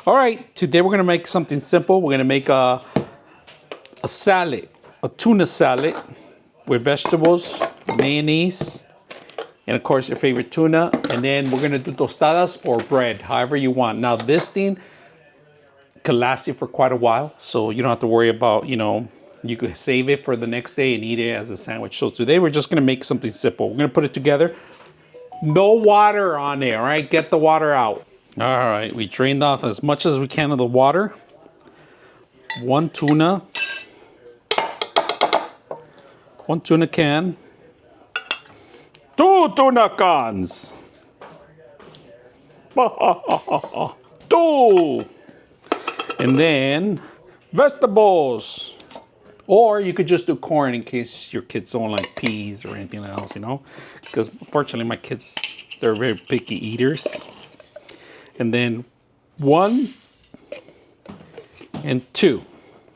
All right, today we're gonna make something simple. We're gonna make a salad, a tuna salad with vegetables, mayonnaise, and of course your favorite tuna. And then we're gonna do tostadas or bread, however you want. Now this thing could last you for quite a while, so you don't have to worry about, you could save it for the next day and eat it as a sandwich. So today we're just gonna make something simple. We're gonna put it together. No water on there, all right? Get the water out. All right, we drained off as much as we can of the water. One tuna can. Two tuna cans. Two. And then vegetables. Or you could just do corn in case your kids don't like peas or anything else, Because unfortunately my kids, they're very picky eaters. And then 1 and 2.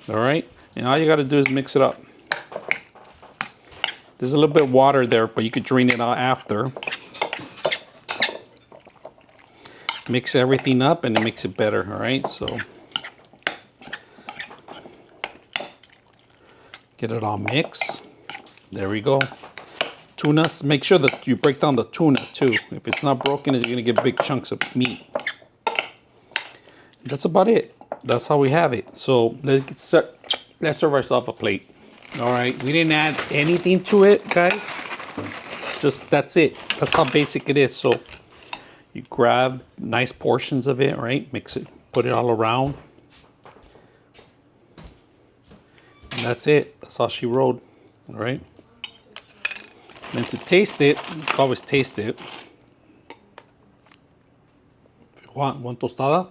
All right? And all you got to do is mix it up. There's a little bit of water there, but you could drain it out after. Mix everything up and it makes it better, all right? So get it all mixed. There we go. Tuna, make sure that you break down the tuna too. If it's not broken, you're gonna get big chunks of meat. That's about it. That's how we have it. So let's serve ourselves a plate. All right, we didn't add anything to it, guys. Just that's it. That's how basic it is. So you grab nice portions of it, right? Mix it, put it all around. And that's it. That's all she wrote. All right. And to taste it, you can always taste it. If you want one tostada.